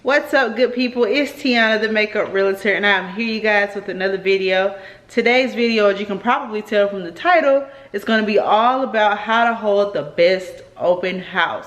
What's up, good people? It's Tiana, the makeup realtor, and I'm here, you guys, with another video. Today's video, as you can probably tell from the title, is going to be all about how to hold the best open house.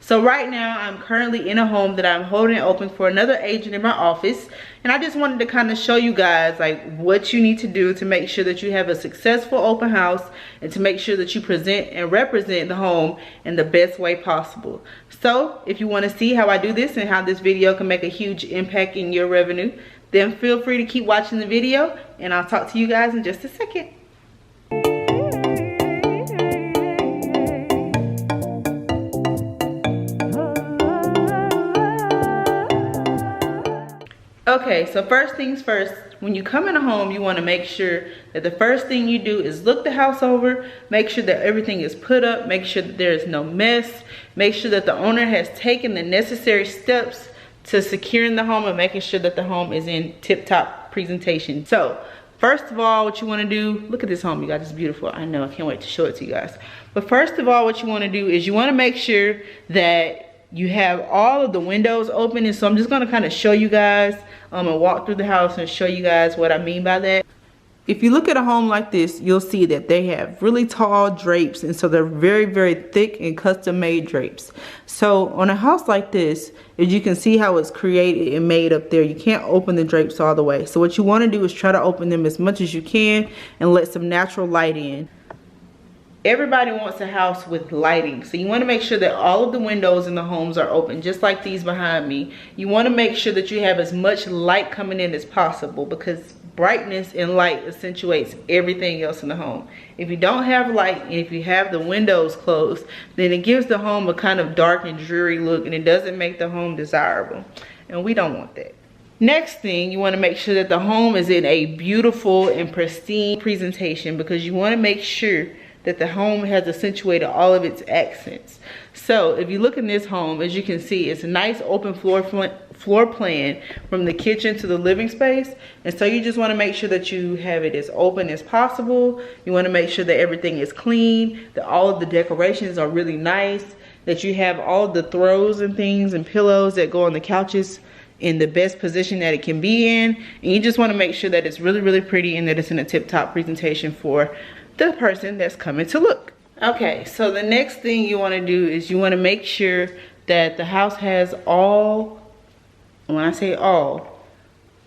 So right now, I'm currently in a home that I'm holding open for another agent in my office, and I just wanted to kind of show you guys like what you need to do to make sure that you have a successful open house and to make sure that you present and represent the home in the best way possible. So if you want to see how I do this and how this video can make a huge impact in your revenue, then feel free to keep watching the video, and I'll talk to you guys in just a second. Okay, so first things first, when you come in a home, you want to make sure that the first thing you do is look the house over, make sure that everything is put up, make sure that there is no mess, make sure that the owner has taken the necessary steps to securing the home and making sure that the home is in tip-top presentation. So, first of all, what you want to do, look at this home, you guys, it's beautiful. I know, I can't wait to show it to you guys. But first of all, what you want to do is you want to make sure that you have all of the windows open. And so I'm just going to kind of show you guys and walk through the house and show you guys what I mean by that. If you look at a home like this, you'll see that they have really tall drapes, and so they're very, very thick and custom made drapes. So on a house like this, as you can see how it's created and made up there, you can't open the drapes all the way. So what you want to do is try to open them as much as you can and let some natural light in. Everybody wants a house with lighting, so you want to make sure that all of the windows in the homes are open, just like these behind me. You want to make sure that you have as much light coming in as possible, because brightness and light accentuates everything else in the home. If you don't have light and if you have the windows closed, then it gives the home a kind of dark and dreary look, and it doesn't make the home desirable, and we don't want that. Next thing, you want to make sure that the home is in a beautiful and pristine presentation, because you want to make sure that the home has accentuated all of its accents. So if you look in this home, as you can see, it's a nice open floor plan from the kitchen to the living space. And so you just want to make sure that you have it as open as possible. You want to make sure that everything is clean, that all of the decorations are really nice, that you have all the throws and things and pillows that go on the couches in the best position that it can be in. And you just want to make sure that it's really, really pretty and that it's in a tip-top presentation for the person that's coming to look. Okay, so the next thing you want to do is you want to make sure that the house has all, when I say all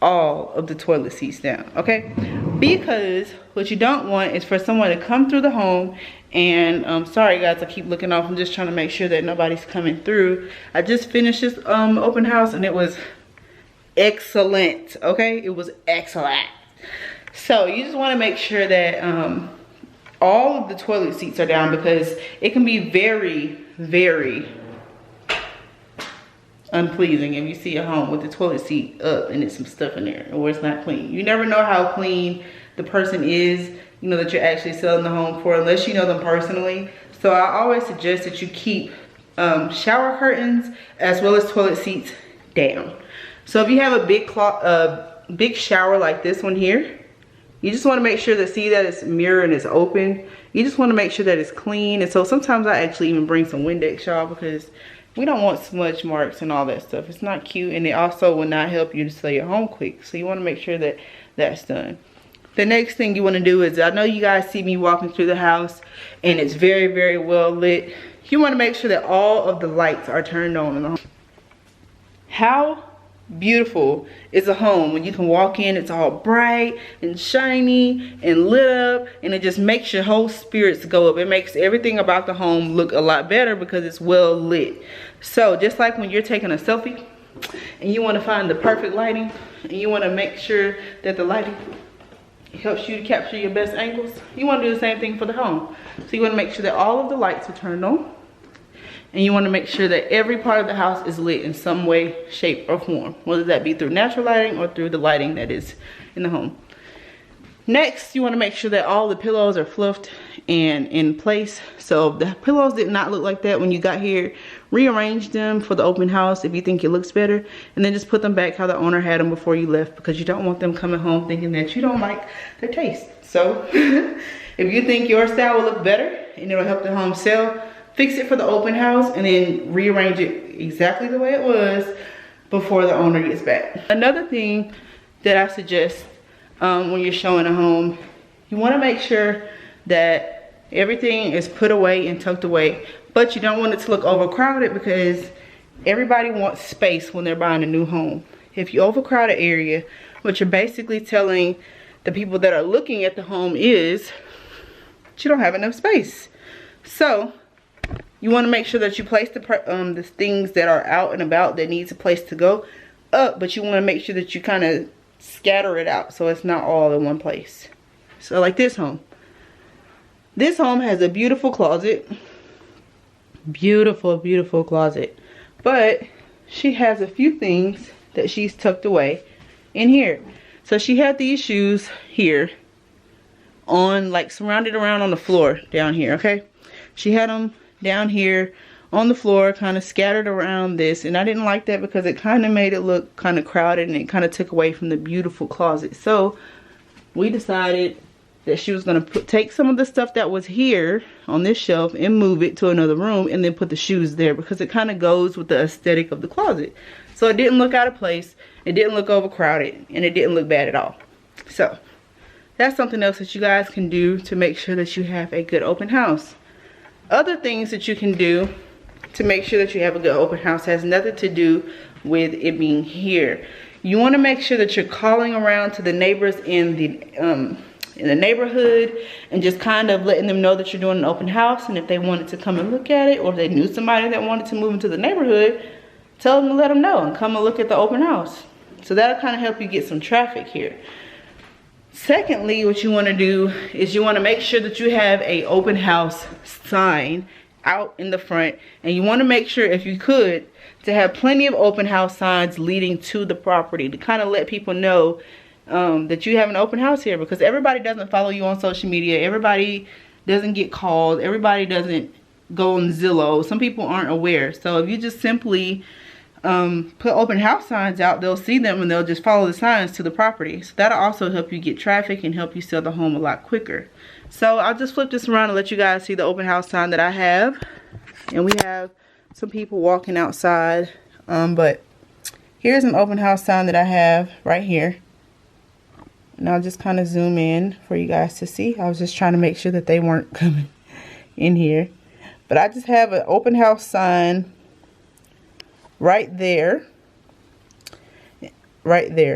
of the toilet seats down, okay? Because what you don't want is for someone to come through the home and, sorry guys, I keep looking off, I'm just trying to make sure that nobody's coming through. I just finished this open house and it was excellent, okay? It was excellent. So you just want to make sure that all of the toilet seats are down, because it can be very, very unpleasing if you see a home with the toilet seat up and there's some stuff in there or it's not clean. You never know how clean the person is, you know, that you're actually selling the home for, unless you know them personally. So I always suggest that you keep shower curtains as well as toilet seats down. So if you have a big shower like this one here, you just want to make sure that, see that it's mirrored and it's open. You just want to make sure that it's clean. And so sometimes I actually even bring some Windex, y'all, because we don't want smudge marks and all that stuff. It's not cute, and it also will not help you to sell your home quick. So you want to make sure that that's done. The next thing you want to do is, I know you guys see me walking through the house and it's very, very well lit. You want to make sure that all of the lights are turned on in the home. How beautiful is a home when you can walk in, it's all bright and shiny and lit up, and it just makes your whole spirits go up. It makes everything about the home look a lot better because it's well lit. So just like when you're taking a selfie and you want to find the perfect lighting and you want to make sure that the lighting helps you to capture your best angles, you want to do the same thing for the home. So you want to make sure that all of the lights are turned on, and you want to make sure that every part of the house is lit in some way, shape, or form, whether that be through natural lighting or through the lighting that is in the home. Next, you want to make sure that all the pillows are fluffed and in place. So if the pillows did not look like that when you got here, rearrange them for the open house if you think it looks better, and then just put them back how the owner had them before you left, because you don't want them coming home thinking that you don't like their taste. So if you think your style will look better and it'll help the home sell, fix it for the open house and then rearrange it exactly the way it was before the owner gets back. Another thing that I suggest when you're showing a home, you want to make sure that everything is put away and tucked away, but you don't want it to look overcrowded, because everybody wants space when they're buying a new home. If you overcrowd an area, what you're basically telling the people that are looking at the home is you don't have enough space. So you want to make sure that you place the things that are out and about that needs a place to go up, but you want to make sure that you kind of scatter it out so it's not all in one place. So like this home. This home has a beautiful closet. Beautiful, beautiful closet. But she has a few things that she's tucked away in here. So she had these shoes here on, like, surrounded around on the floor down here, okay? She had them down here on the floor, kind of scattered around this, and I didn't like that because it kind of made it look kind of crowded, and it kind of took away from the beautiful closet. So we decided that she was going to take some of the stuff that was here on this shelf and move it to another room, and then put the shoes there, because it kind of goes with the aesthetic of the closet. So it didn't look out of place, it didn't look overcrowded, and it didn't look bad at all. So that's something else that you guys can do to make sure that you have a good open house. Other things that you can do to make sure that you have a good open house has nothing to do with it being here. You want to make sure that you're calling around to the neighbors in the neighborhood and just kind of letting them know that you're doing an open house, and if they wanted to come and look at it, or if they knew somebody that wanted to move into the neighborhood, tell them to let them know and come and look at the open house. So that'll kind of help you get some traffic here. Secondly, what you want to do is you want to make sure that you have a open house sign out in the front, and you want to make sure, if you could, to have plenty of open house signs leading to the property to kind of let people know that you have an open house here, because everybody doesn't follow you on social media, everybody doesn't get called, everybody doesn't go on Zillow, some people aren't aware. So if you just simply put open house signs out, they'll see them and they'll just follow the signs to the property. So that'll also help you get traffic and help you sell the home a lot quicker. So I'll just flip this around and let you guys see the open house sign that I have. And we have some people walking outside, but here's an open house sign that I have right here. And I'll just kind of zoom in for you guys to see. I was just trying to make sure that they weren't coming in here. But I just have an open house sign right there,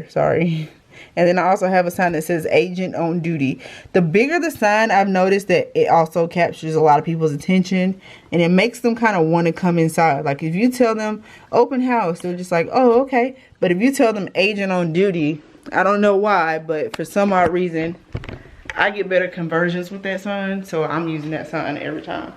sorry. And then I also have a sign that says agent on duty. The bigger the sign, I've noticed that it also captures a lot of people's attention, and it makes them kind of want to come inside. Like if you tell them open house, they're just like, oh, okay. But if you tell them agent on duty, I don't know why, but for some odd reason I get better conversions with that sign, so I'm using that sign every time.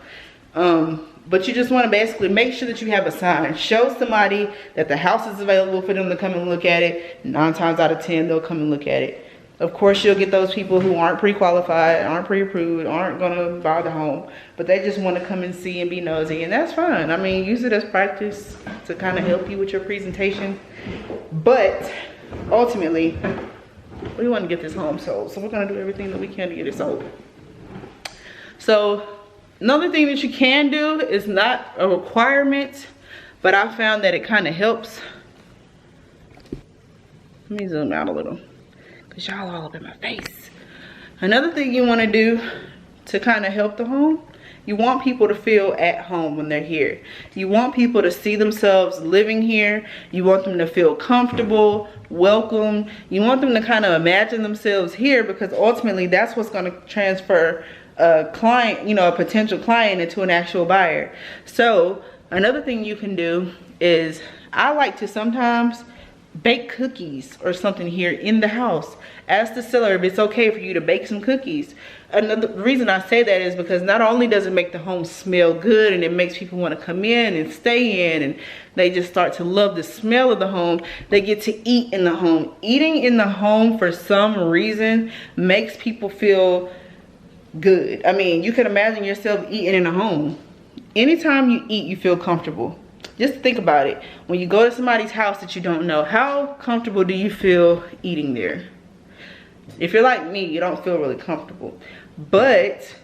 But you just want to basically make sure that you have a sign. Show somebody that the house is available for them to come and look at it. 9 times out of 10, they'll come and look at it. Of course, you'll get those people who aren't pre-qualified, aren't pre-approved, aren't going to buy the home, but they just want to come and see and be nosy, and that's fine. I mean, use it as practice to kind of help you with your presentation. But ultimately, we want to get this home sold, so we're going to do everything that we can to get it sold. So another thing that you can do is not a requirement, but I found that it kind of helps. Let me zoom out a little, because y'all all up in my face. Another thing you want to do to kind of help the home, you want people to feel at home when they're here. You want people to see themselves living here. You want them to feel comfortable, welcome. You want them to kind of imagine themselves here, because ultimately that's what's going to transfer a client, you know, a potential client into an actual buyer. So another thing you can do is, I like to sometimes bake cookies or something here in the house. Ask the seller if it's okay for you to bake some cookies. Another reason I say that is because not only does it make the home smell good, and it makes people want to come in and stay in, and they just start to love the smell of the home, they get to eat in the home. Eating in the home for some reason makes people feel good. I mean, you can imagine yourself eating in a home. Anytime you eat, you feel comfortable. Just think about it. When you go to somebody's house that you don't know, how comfortable do you feel eating there? If you're like me, you don't feel really comfortable. But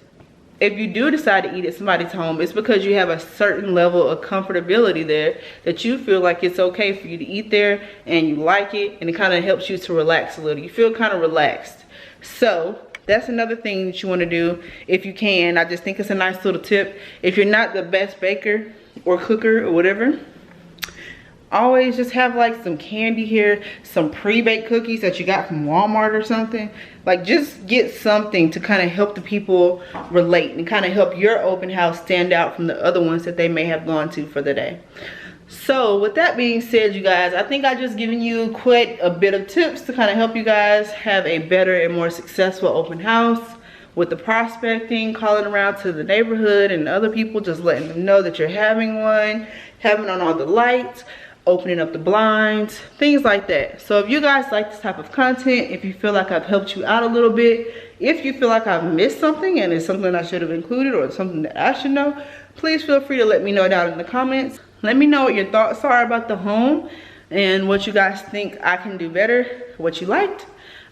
if you do decide to eat at somebody's home, it's because you have a certain level of comfortability there that you feel like it's okay for you to eat there and you like it, and it kind of helps you to relax a little. You feel kind of relaxed. So that's another thing that you want to do if you can. I just think it's a nice little tip. If you're not the best baker or cooker or whatever, always just have like some candy here, some pre-baked cookies that you got from Walmart or something. Like, just get something to kind of help the people relate and kind of help your open house stand out from the other ones that they may have gone to for the day. So with that being said, you guys, I think I just given you quite a bit of tips to kind of help you guys have a better and more successful open house with the prospecting, calling around to the neighborhood and other people, just letting them know that you're having one, having on all the lights, opening up the blinds, things like that. So if you guys like this type of content, if you feel like I've helped you out a little bit, if you feel like I've missed something and it's something I should have included or something that I should know, please feel free to let me know down in the comments. Let me know what your thoughts are about the home and what you guys think I can do better, what you liked.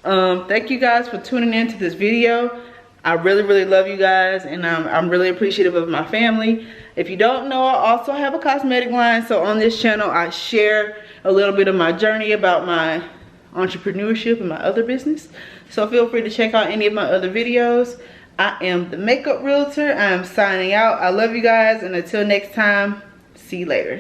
Thank you guys for tuning in to this video. I really love you guys, and I'm really appreciative of my family. If you don't know, I also have a cosmetic line. So on this channel, I share a little bit of my journey about my entrepreneurship and my other business. So feel free to check out any of my other videos. I am the Makeup Realtor. I am signing out. I love you guys, and until next time, see you later.